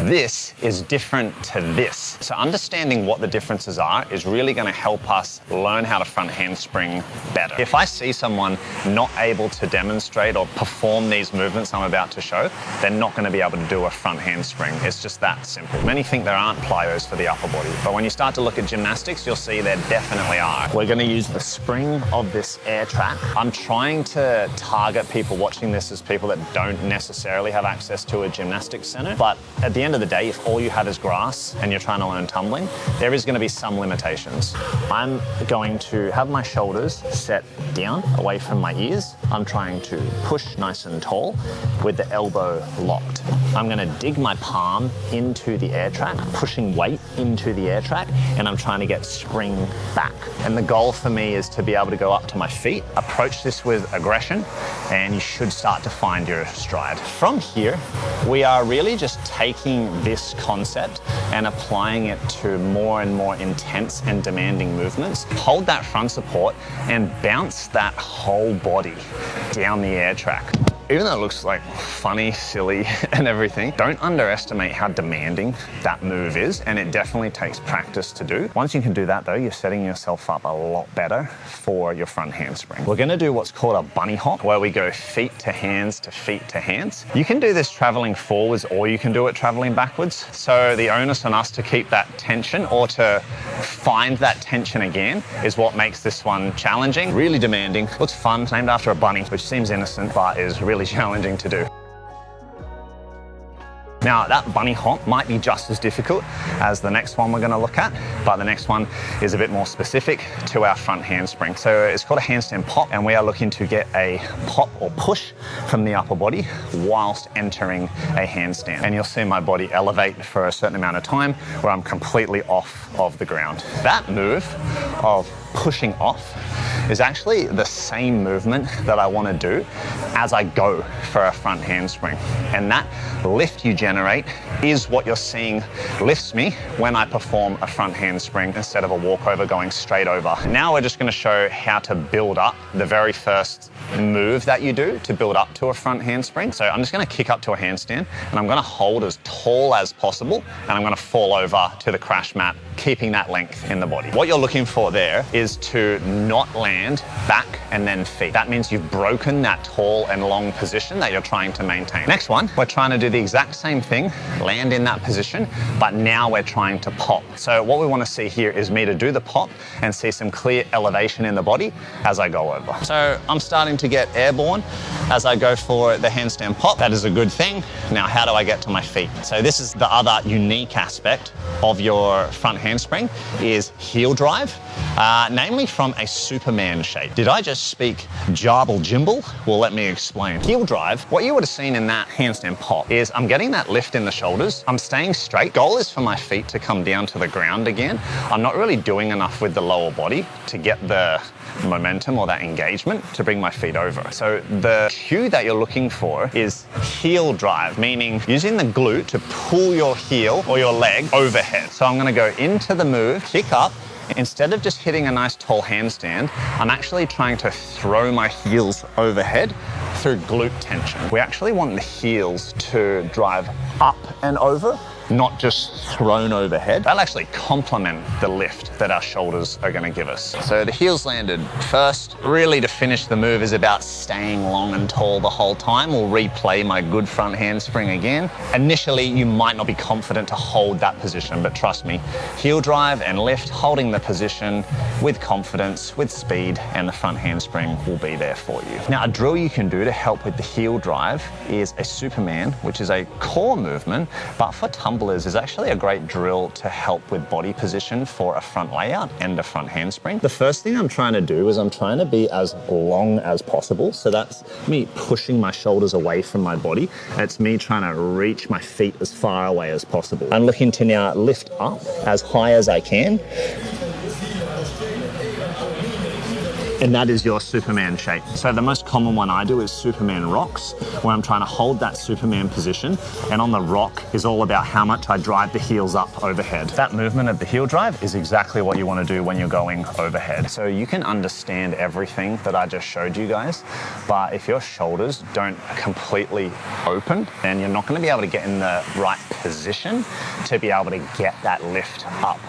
this is different to this. So understanding what the differences are is really going to help us learn how to front handspring better. If I see someone not able to demonstrate or perform these movements I'm about to show, they're not going to be able to do a front handspring. It's just that simple. Many think there aren't plyos for the upper body, but when you start to look at gymnastics, you'll see there definitely are. We're going to use the spring of this air track. I'm trying to target people watching this as people that don't necessarily have access to a gymnastics center, but at the end of the day, if all you have is grass and you're trying to learn tumbling, there is going to be some limitations. I'm going to have my shoulders set down away from my ears. I'm trying to push nice and tall with the elbow locked. I'm going to dig my palm into the air track, pushing weight into the air track, and I'm trying to get spring back. And the goal for me is to be able to go up to my feet, approach this with aggression, and you should start to find your stride. From here, we are really just taking this concept and applying it to more and more intense and demanding movements. Hold that front support and bounce that whole body down the air track. Even though it looks like funny, silly, and everything, don't underestimate how demanding that move is, and it definitely takes practice to do. Once you can do that though, you're setting yourself up a lot better for your front handspring. We're gonna do what's called a bunny hop, where we go feet to hands to feet to hands. You can do this traveling forwards, or you can do it traveling backwards. So the onus on us to keep that tension, or to find that tension again, is what makes this one challenging, really demanding. Looks fun, named after a bunny, which seems innocent, but is really challenging to do. Now, that bunny hop might be just as difficult as the next one we're going to look at, but the next one is a bit more specific to our front handspring. So it's called a handstand pop, and we are looking to get a pop or push from the upper body whilst entering a handstand. And you'll see my body elevate for a certain amount of time where I'm completely off of the ground. That move of pushing off is actually the same movement that I want to do as I go for a front handspring. And that lift you generate is what you're seeing lifts me when I perform a front handspring instead of a walkover going straight over. Now we're just going to show how to build up the very first move that you do to build up to a front handspring. So I'm just going to kick up to a handstand, and I'm going to hold as tall as possible, and I'm going to fall over to the crash mat, keeping that length in the body. What you're looking for there is to not land back and then feet. That means you've broken that tall and long position that you're trying to maintain. Next one, we're trying to do the exact same thing, land in that position, but now we're trying to pop. So what we want to see here is me to do the pop and see some clear elevation in the body as I go over. So I'm starting to get airborne as I go for the handstand pop. That is a good thing. Now, how do I get to my feet? So this is the other unique aspect of your front handspring, is heel drive, namely from a Superman shape. Did I just speak jarble jimble? Well, let me explain. Heel drive, what you would have seen in that handstand pop is I'm getting that lift in the shoulders. I'm staying straight. Goal is for my feet to come down to the ground again. I'm not really doing enough with the lower body to get the momentum or that engagement to bring my feet over. So the cue that you're looking for is heel drive, meaning using the glute to pull your heel or your leg overhead. So I'm going to go into the move, kick up. Instead of just hitting a nice tall handstand, I'm actually trying to throw my heels overhead through glute tension. We actually want the heels to drive up and over, not just thrown overhead. That'll actually complement the lift that our shoulders are going to give us. So the heels landed first. Really, to finish the move is about staying long and tall the whole time. We'll replay my good front handspring again. Initially, you might not be confident to hold that position, but trust me, heel drive and lift, holding the position with confidence, with speed, and the front handspring will be there for you. Now, a drill you can do to help with the heel drive is a Superman, which is a core movement, but for tumblers is actually a great drill to help with body position for a front layout and a front handspring. The first thing I'm trying to do is I'm trying to be as long as possible. So that's me pushing my shoulders away from my body. It's me trying to reach my feet as far away as possible. I'm looking to now lift up as high as I can and that is your Superman shape. So the most common one I do is Superman rocks, where I'm trying to hold that Superman position, and on the rock is all about how much I drive the heels up overhead. That movement of the heel drive is exactly what you want to do when you're going overhead. So you can understand everything that I just showed you guys, but if your shoulders don't completely open, then you're not going to be able to get in the right position to be able to get that lift up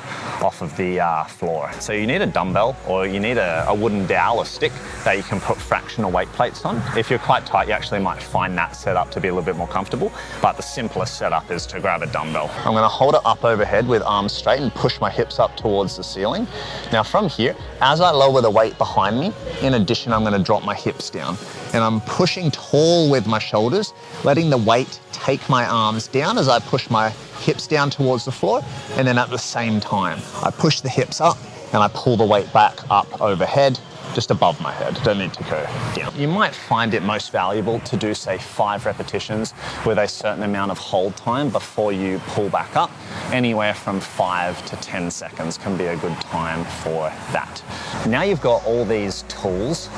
off of the floor. So you need a dumbbell, or you need a wooden dowel or stick that you can put fractional weight plates on. If you're quite tight, you actually might find that setup to be a little bit more comfortable, but the simplest setup is to grab a dumbbell. I'm gonna hold it up overhead with arms straight and push my hips up towards the ceiling. Now from here, as I lower the weight behind me, in addition, I'm gonna drop my hips down, and I'm pushing tall with my shoulders, letting the weight take my arms down as I push my hips down towards the floor, and then at the same time, I push the hips up and I pull the weight back up overhead, just above my head. Don't need to go down. You might find it most valuable to do, say, 5 repetitions with a certain amount of hold time before you pull back up. Anywhere from 5 to 10 seconds can be a good time for that. Now you've got all these tools,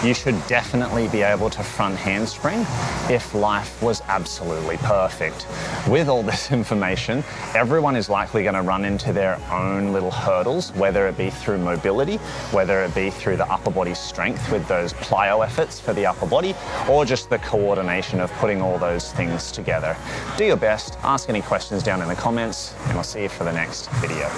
you should definitely be able to front handspring if life was absolutely perfect. With all this information, everyone is likely going to run into their own little hurdles, whether it be through mobility, whether it be through the upper body strength with those plyo efforts for the upper body, or just the coordination of putting all those things together. Do your best, ask any questions down in the comments, and I'll see you for the next video.